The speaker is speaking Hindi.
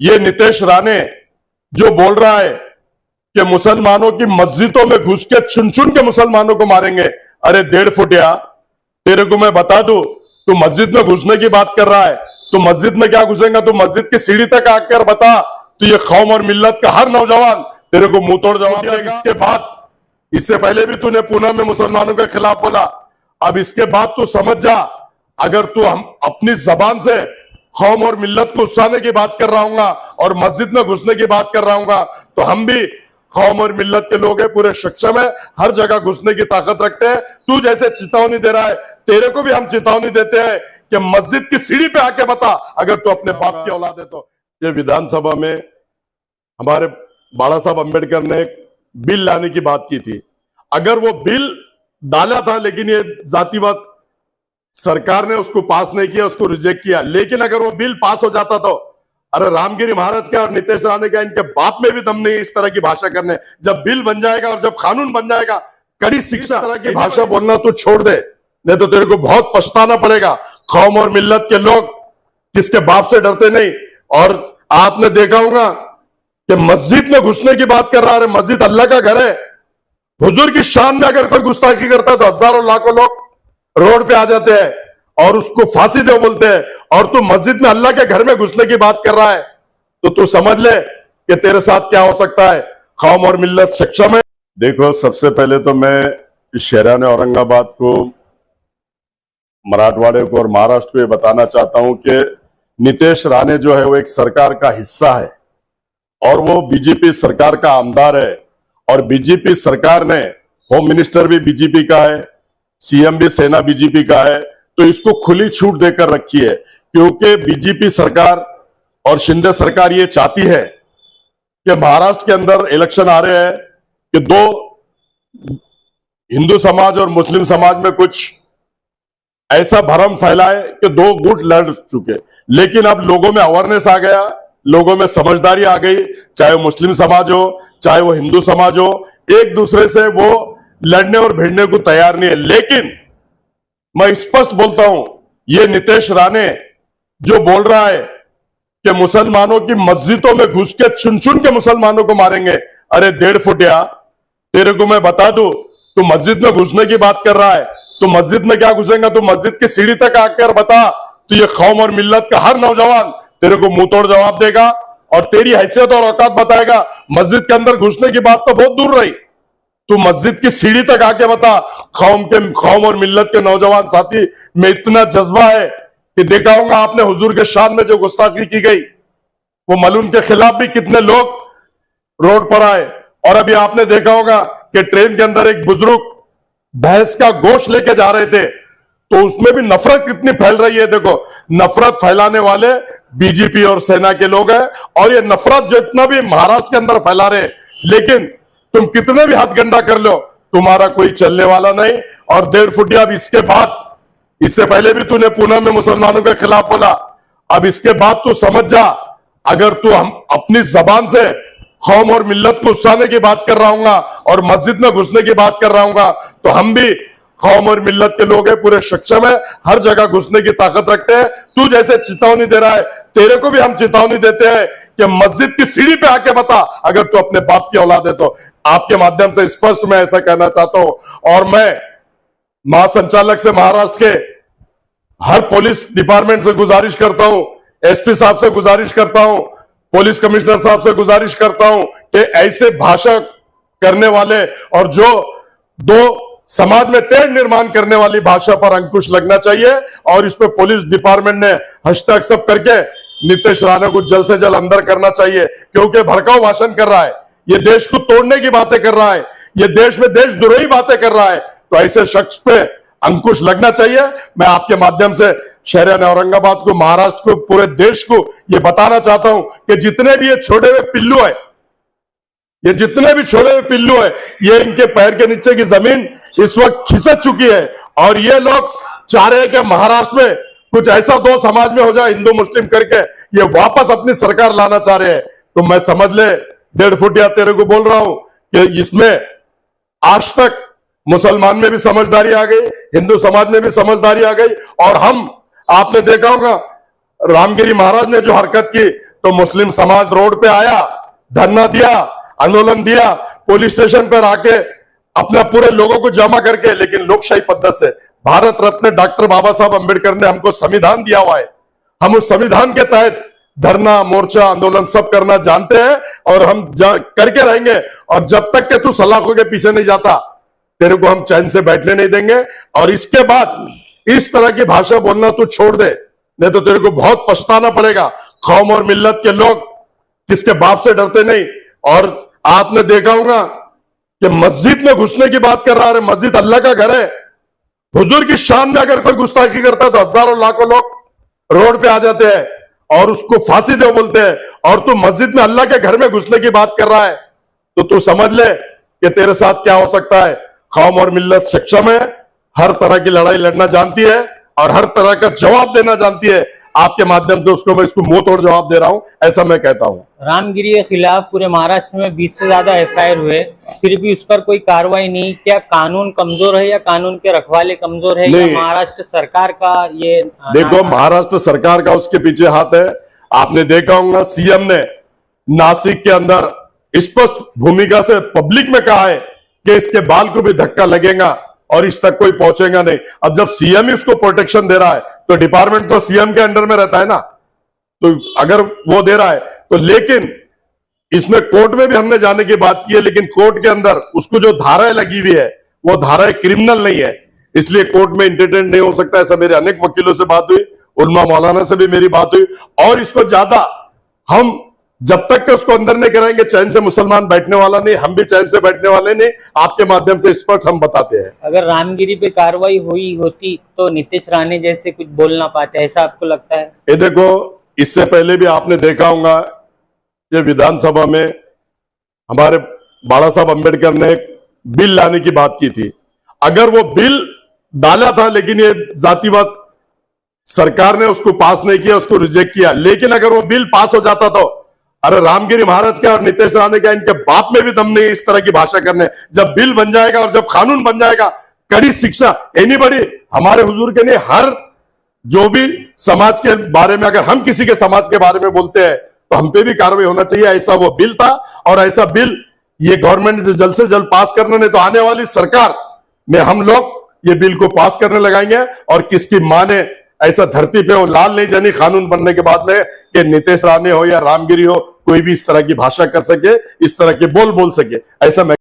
ये नीतीश राणे जो बोल रहा है कि मुसलमानों की मस्जिदों में घुस के चुन चुन के मुसलमानों को मारेंगे। अरे 1.5 फुटिया, तेरे को मैं बता दूं, तू मस्जिद में घुसने की बात कर रहा है। तू मस्जिद में क्या घुसेगा? तू मस्जिद की सीढ़ी तक आकर बता। तो ये कौम और मिल्लत का हर नौजवान तेरे को मुंह तोड़ जवाब देगा। इसके बाद, इससे पहले भी तूने पूना में मुसलमानों के खिलाफ बोला, अब इसके बाद तू समझ जा, अगर तू हम अपनी जबान से कौम और मिल्लत को उकसाने की बात कर रहा हूंगा और मस्जिद में घुसने की बात कर रहा हूंगा, तो हम भी कौम और मिल्लत के लोग हैं, पूरे सक्षम है, हर जगह घुसने की ताकत रखते हैं। तू जैसे चेतावनी दे रहा है, तेरे को भी हम चेतावनी देते हैं कि मस्जिद की सीढ़ी पे आके बता, अगर तू अपने बाप की औलाद है तो। ये विधानसभा में हमारे बाला साहब अंबेडकर ने एक बिल लाने की बात की थी। अगर वो बिल डाला था, लेकिन ये जातिवाद सरकार ने उसको पास नहीं किया, उसको रिजेक्ट किया। लेकिन अगर वो बिल पास हो जाता तो, अरे रामगिरी महाराज का और नीतीश राणे का, इनके बाप में भी दम नहीं इस तरह की भाषा करने। जब बिल बन जाएगा और जब कानून बन जाएगा, कड़ी शिक्षा, तरह की भाषा बोलना तू छोड़ दे, नहीं तो तेरे को बहुत पछताना पड़ेगा। कौम और मिल्लत के लोग किसके बाप से डरते नहीं। और आपने देखा होगा कि मस्जिद में घुसने की बात कर रहा है। मस्जिद अल्लाह का घर है। हुजूर की शान में अगर कोई गुस्ताखी करता है तो हजारों लाखों लोग रोड पे आ जाते हैं और उसको फांसी दो बोलते हैं। और तू मस्जिद में अल्लाह के घर में घुसने की बात कर रहा है, तो तू समझ ले कि तेरे साथ क्या हो सकता है। कौम और मिल्लत सक्षम है। देखो, सबसे पहले तो मैं इस शहरान औरंगाबाद को, मराठवाड़े को और महाराष्ट्र को बताना चाहता हूं कि नीतीश राणे जो है वो एक सरकार का हिस्सा है और वो बीजेपी सरकार का आमदार है। और बीजेपी सरकार ने, होम मिनिस्टर भी बीजेपी का है, सीएम भी सेना बीजेपी का है, तो इसको खुली छूट देकर रखी है। क्योंकि बीजेपी सरकार और शिंदे सरकार ये चाहती है कि महाराष्ट्र के अंदर इलेक्शन आ रहे हैं कि दो हिंदू समाज और मुस्लिम समाज में कुछ ऐसा भ्रम फैलाए कि दो गुट लड़ चुके। लेकिन अब लोगों में अवेयरनेस आ गया, लोगों में समझदारी आ गई, चाहे वो मुस्लिम समाज हो चाहे वो हिंदू समाज हो, एक दूसरे से वो लड़ने और भिड़ने को तैयार नहीं है। लेकिन मैं स्पष्ट बोलता हूं, ये नीतीश राणे जो बोल रहा है कि मुसलमानों की मस्जिदों में घुस के चुन चुन के मुसलमानों को मारेंगे। अरे 1.5 फुटिया, तेरे को मैं बता दूं, तू मस्जिद में घुसने की बात कर रहा है। तू मस्जिद में क्या घुसेगा? तू मस्जिद की सीढ़ी तक आकर बता। तो ये कौम और मिल्लत का हर नौजवान तेरे को मुंह तोड़ जवाब देगा और तेरी हैसियत और औकात बताएगा। मस्जिद के अंदर घुसने की बात तो बहुत दूर रही, तू मस्जिद की सीढ़ी तक आके बता। कौम और मिल्लत के नौजवान साथी में इतना जज्बा है कि देखा होगा आपने, हुजूर के शान में जो गुस्ताखी की गई, वो मलून के खिलाफ भी कितने लोग रोड पर आए। और अभी आपने देखा होगा कि ट्रेन के अंदर एक बुजुर्ग भैंस का गोश्त लेके जा रहे थे, तो उसमें भी नफरत कितनी फैल रही है। देखो, नफरत फैलाने वाले बीजेपी और सेना के लोग हैं। और ये नफरत जो इतना भी महाराष्ट्र के अंदर फैला रहे, लेकिन तुम कितने भी हाथ गंदा कर लो, तुम्हारा कोई चलने वाला नहीं। और 1.5 फुटिया, अब इसके बाद, इससे पहले भी तूने पूना में मुसलमानों के खिलाफ बोला, अब इसके बाद तू समझ जा, अगर तू हम अपनी जबान से कौम और मिल्लत को उकसाने की बात कर रहा हूंगा और मस्जिद में घुसने की बात कर रहा हूंगा, तो हम भी कौम और मिल्लत के लोग हैं, पूरे सक्षम है, हर जगह घुसने की ताकत रखते हैं। तू जैसे चेतावनी दे रहा है, तेरे को भी हम चेतावनी देते हैं कि मस्जिद की सीढ़ी पे आके बता, अगर तू अपने बाप की औलाद है तो। आपके माध्यम से स्पष्ट मैं ऐसा कहना चाहता हूं। और मैं महासंचालक से, महाराष्ट्र के हर पुलिस डिपार्टमेंट से गुजारिश करता हूं, एसपी साहब से गुजारिश करता हूं, पुलिस कमिश्नर साहब से गुजारिश करता हूं कि ऐसे भाषा करने वाले और जो दो समाज में तेढ़ निर्माण करने वाली भाषा पर अंकुश लगना चाहिए। और इस पे पुलिस डिपार्टमेंट ने हस्तक्षेप करके नीतीश राणे को जल्द से जल्द अंदर करना चाहिए, क्योंकि भड़काऊ भाषण कर रहा है, ये देश को तोड़ने की बातें कर रहा है, ये देश में देशद्रोही बातें कर रहा है। तो ऐसे शख्स पे अंकुश लगना चाहिए। मैं आपके माध्यम से शहर औरंगाबाद को, महाराष्ट्र को, पूरे देश को ये बताना चाहता हूं कि जितने भी ये छोड़े हुए पिल्लू है, ये जितने भी छोड़े हुए पिल्लू है, ये इनके पैर के नीचे की जमीन इस वक्त खिसक चुकी है। और ये लोग चाह रहे हैं कि महाराष्ट्र में कुछ ऐसा दो समाज में हो जाए, हिंदू मुस्लिम करके, ये वापस अपनी सरकार लाना चाह रहे हैं। तो मैं समझ ले, 1.5 फुटिया तेरे को बोल रहा हूं कि इसमें आज तक मुसलमान में भी समझदारी आ गई, हिंदू समाज में भी समझदारी आ गई। और हम, आपने देखा होगा रामगिरी महाराज ने जो हरकत की तो मुस्लिम समाज रोड पे आया, धरना दिया, आंदोलन दिया, पुलिस स्टेशन पर आके अपने पूरे लोगों को जमा करके, लेकिन लोकशाही पद्धति से भारत रत्न डॉक्टर बाबा साहब अंबेडकर ने हमको संविधान दिया हुआ है। हम उस संविधान के तहत धरना, मोर्चा, आंदोलन सब करना जानते हैं और हम करके रहेंगे। और जब तक के तू सलाखों के पीछे नहीं जाता, तेरे को हम चैन से बैठने नहीं देंगे। और इसके बाद इस तरह की भाषा बोलना तू छोड़ दे, नहीं तो तेरे को बहुत पछताना पड़ेगा। कौम और मिल्लत के लोग किसके बाप से डरते नहीं। और आपने देखा होगा कि मस्जिद में घुसने की बात कर रहा है, मस्जिद अल्लाह का घर है। हुजूर की शान में अगर कोई गुस्ताखी करता है तो हजारों लाखों लोग रोड पे आ जाते हैं और उसको फांसी दो बोलते हैं। और तू मस्जिद में अल्लाह के घर में घुसने की बात कर रहा है तो तू समझ ले कि तेरे साथ क्या हो सकता है। कौम और मिल्लत सक्षम है, हर तरह की लड़ाई लड़ना जानती है और हर तरह का जवाब देना जानती है। आपके माध्यम से उसको मैं इसको मुंह तोड़ जवाब दे रहा हूं, ऐसा मैं कहता हूं। रामगिरी के खिलाफ पूरे महाराष्ट्र में 20 से ज्यादा FIR हुए, फिर भी उस पर कोई कार्रवाई नहीं। क्या कानून कमजोर है या कानून के रखवाले कमजोर है या महाराष्ट्र सरकार का ये? देखो, महाराष्ट्र सरकार का उसके पीछे हाथ है। आपने देखा होगा सीएम ने नासिक के अंदर स्पष्ट भूमिका से पब्लिक में कहा है कि इसके बाल को भी धक्का लगेगा और इस तक कोई पहुंचेगा नहीं। अब जब सीएम ही उसको प्रोटेक्शन दे रहा है तो डिपार्टमेंट तो सीएम के अंडर में रहता है ना, तो अगर वो दे रहा है तो। लेकिन इसमें कोर्ट में भी हमने जाने की बात की है, लेकिन कोर्ट के अंदर उसको जो धाराएं लगी हुई है वो धाराएं क्रिमिनल नहीं है, इसलिए कोर्ट में इंटरटेन नहीं हो सकता। ऐसा मेरे अनेक वकीलों से बात हुई, उलमा मौलाना से भी मेरी बात हुई। और इसको ज्यादा हम जब तक के उसको अंदर नहीं कराएंगे, चैन से मुसलमान बैठने वाला नहीं, हम भी चैन से बैठने वाले नहीं। आपके माध्यम से स्पष्ट हम बताते हैं। अगर रामगिरी पे कार्रवाई हुई होती तो नीतीश राणे जैसे कुछ बोल ना पाते, ऐसा आपको लगता है? ये देखो, इससे पहले भी आपने देखा होगा कि विधानसभा में हमारे बाबा साहब अंबेडकर ने एक बिल लाने की बात की थी। अगर वो बिल डाला था, लेकिन ये जातिवाद सरकार ने उसको पास नहीं किया, उसको रिजेक्ट किया। लेकिन अगर वो बिल पास हो जाता तो अरे रामगिरी महाराज का और नीतीश राणे का, इनके बाप में भी दम नहीं इस तरह की भाषा करने। जब बिल बन जाएगा और जब कानून बन जाएगा, कड़ी शिक्षा एनीबॉडी, हमारे हुजूर के नहीं, हर जो भी समाज के बारे में अगर हम किसी के समाज के बारे में बोलते हैं तो हम पे भी कार्रवाई होना चाहिए। ऐसा वो बिल था और ऐसा बिल ये गवर्नमेंट जल्द से जल्द पास करना, नहीं तो आने वाली सरकार में हम लोग ये बिल को पास करने लगाएंगे। और किसकी मां ने ऐसा धरती पे वो लाल नहीं जानी कानून बनने के बाद में कि नीतीश राणे हो या रामगिरी हो, कोई भी इस तरह की भाषा कर सके, इस तरह के बोल सके, ऐसा मैं